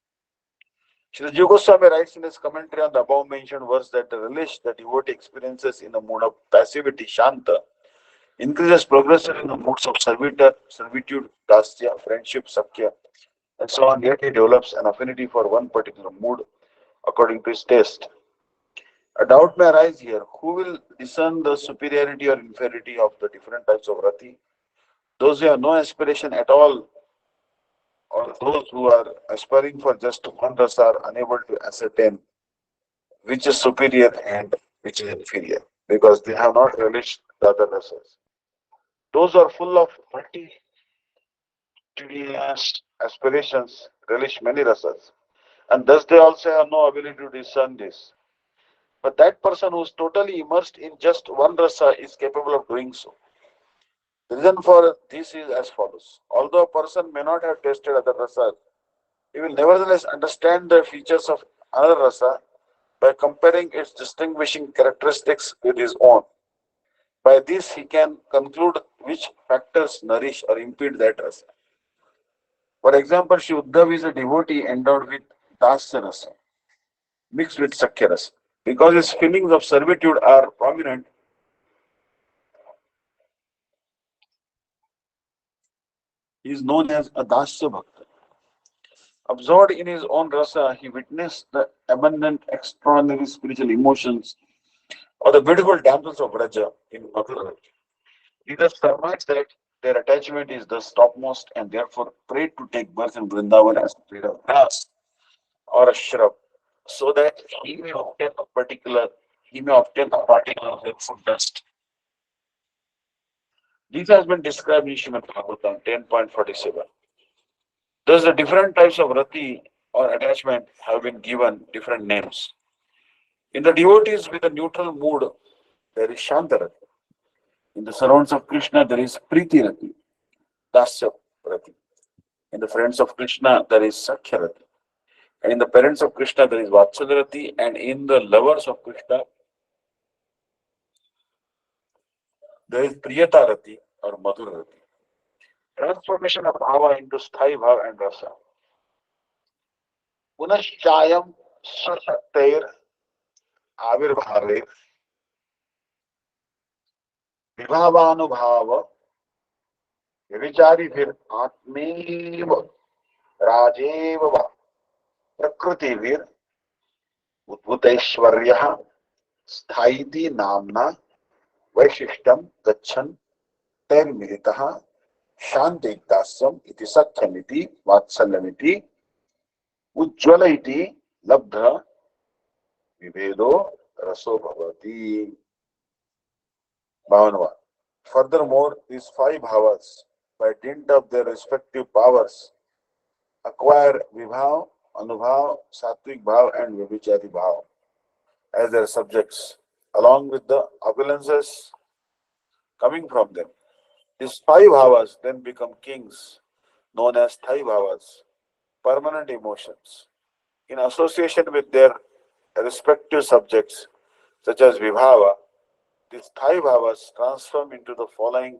Srila Jiva Goswami writes in his commentary on the above mentioned verse that the relish the devotee experiences in the mood of passivity, Shanta, increases progressively in the moods of servitude, Dasya, friendship, Sakya, and so on, yet he develops an affinity for one particular mood according to his taste. A doubt may arise here: who will discern the superiority or inferiority of the different types of rati? Those who have no aspiration at all, or those who are aspiring for just one rasa, are unable to ascertain which is superior and which is inferior because they have not relished the other rasas. Those who are full of multitudinous aspirations relish many rasas, and thus they also have no ability to discern this. But that person who is totally immersed in just one rasa is capable of doing so. The reason for this is as follows. Although a person may not have tasted other rasas, he will nevertheless understand the features of another rasa by comparing its distinguishing characteristics with his own. By this, he can conclude which factors nourish or impede that rasa. For example, Shri Uddhav is a devotee endowed with Dasya rasa, mixed with Sakya rasa. Because his feelings of servitude are prominent, he is known as a Dasya Bhakta. Absorbed in his own rasa, he witnessed the abundant, extraordinary spiritual emotions of the beautiful damsels of Raja in Madhurya. He thus surmised that their attachment is thus topmost and therefore prayed to take birth in Vrindavan as a blade of grass or a shrub, so that he may obtain a particular helpful dust. This has been described in Srimad Bhagavatam 10.47. Thus, the different types of rati or attachment have been given different names. In the devotees with a neutral mood, there is Shantarati. In the surrounds of Krishna, there is Priti Rati, Dasya Rati. In the friends of Krishna, there is Sakya Rati. And in the parents of Krishna, there is Vatsalya Rati. And in the lovers of Krishna, there is Priyata Rati or Madhura Rati. Transformation of bhava into sthayi bhava and rasa. Punaschayam sasaktair avirbhave vibhavanubhava vivichari atmev rajev prakriti उद्भुतैश्वर्यः स्थायीति नाम्ना वैशिष्ट्यं गच्छन् तैर्मिलितः शान्तिदास्यम् इति सख्यमिति वात्सल्यमिति उज्ज्वल इति लब्ध विभेदो रसो भवति. Bhavanava. Furthermore, these five bhavas by dint of their respective powers, acquire Vibhav, Anubhav, Sattvic Bhav, and Vibhichari Bhav as their subjects, along with the opulences coming from them. These five bhavas then become kings, known as Thai bhavas, permanent emotions. In association with their respective subjects, such as Vibhava, these Thai bhavas transform into the following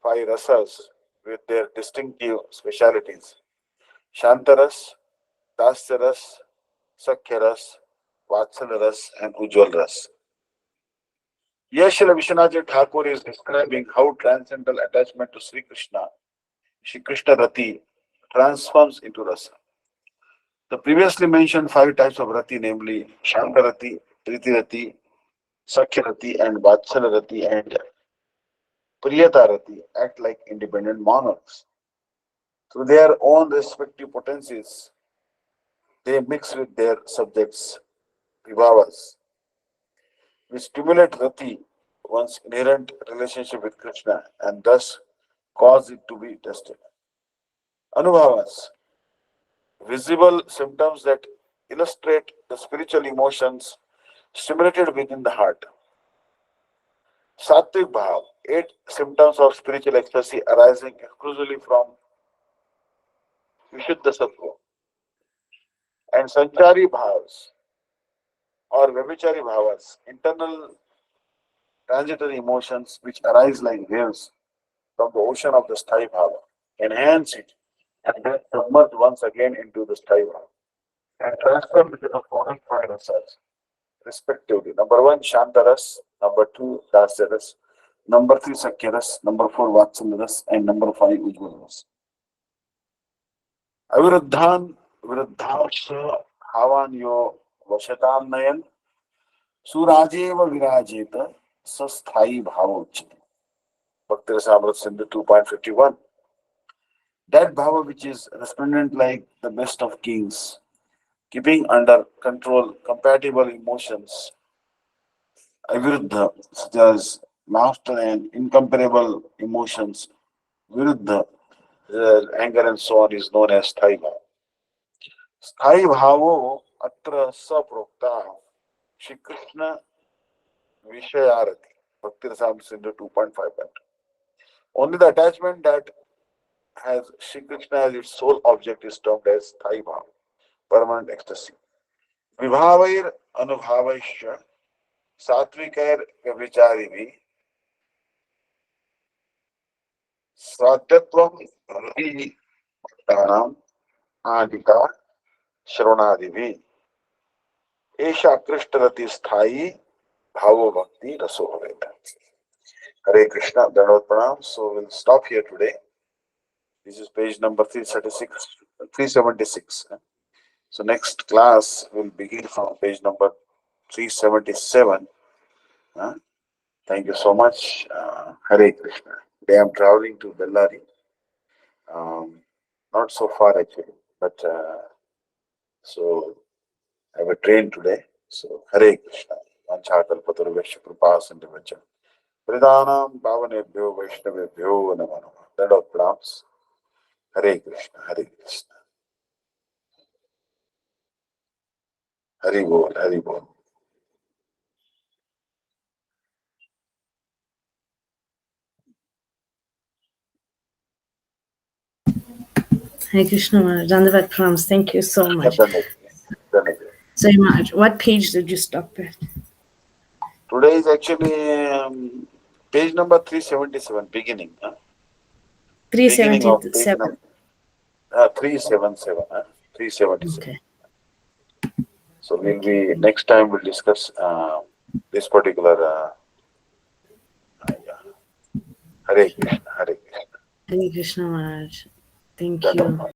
five rasas with their distinctive specialities: Shantaras, Dasyaras, Sakyaras, Vatsalaras, and Ujjwalras. Here, Srila Vishwanath Thakur is describing how transcendental attachment to Sri Krishna Rati, transforms into rasa. The previously mentioned five types of rati, namely Shantarati, Priti Sakyarati, and Vatsalarati, and Priyatarati, act like independent monarchs. Through their own respective potencies, they mix with their subjects, vibhavas, which stimulate rati, one's inherent relationship with Krishna, and thus cause it to be tested. Anubhavas, visible symptoms that illustrate the spiritual emotions stimulated within the heart. Sattvic Bhav, eight symptoms of spiritual ecstasy arising exclusively from Vishuddha Sattva. And Sanchari Bhavas or Vabhichari Bhavas, internal transitory emotions which arise like waves from the ocean of the Sthai Bhava, enhance it and then submerge once again into the Sthai Bhava and transform into the following five rasas, respectively. Number one, Shantaras. Number two, Dasyaras. Number three, Sakyaras. Number four, Vatsalaras. And number five, Ujjwalaras. Aviruddhan Viruddhaksha Havanyo Vashatam Nayan Surajeva Virajeta Sasthai Bhavochiti. Bhakti Rasamrita Sindhu 2.51. That bhava which is resplendent like the best of kings, keeping under control compatible emotions, aviruddha, such as laughter and incomparable emotions, viruddha, anger and so on, is known as sthai bhava. Sthai bhavo atra saprokta Shri Krishna Vishayarati. Bhakti Rasamrita Sindhu 2.5. Only the attachment that has Shri Krishna as its sole object is termed as sthai bhava, permanent ecstasy. Vibhavair anubhavaisya सात्विकैर व्यभिचारिभिः स्वात्यत्वं भक्तानाम् आदिता श्रवणादिभिः एषा कृष्णरति स्थायी भावो भक्ति रसो भवेत्. Hare Krishna, Dandavad Pranam. So we'll stop here today. This is page number 376. So next class will begin from page number 377. Thank you so much. Hare Krishna. Today I'm traveling to Bellary. Not so far actually, but so I have a train today. So Hare Krishna. Vanchakalpataruvesha Kripasindhavaccha. Pradhanam Bhavanebhyo Vaishnavebhyo Namo Namo. That of Brahms. Hare Krishna. Hare Krishna. Hari Bol. Hari Bol. Hare Krishna Maharaj. Dandavat Pranams. Thank you so much. Dhanavad. So Maharaj, what page did you stop at? Today is actually page number 377, beginning. Beginning of page 377. number 377. 377. Okay. So we'll be, next time we'll discuss this particular Hare Krishna, Hare Krishna. Hare Krishna Maharaj. Thank Dhanavad. you.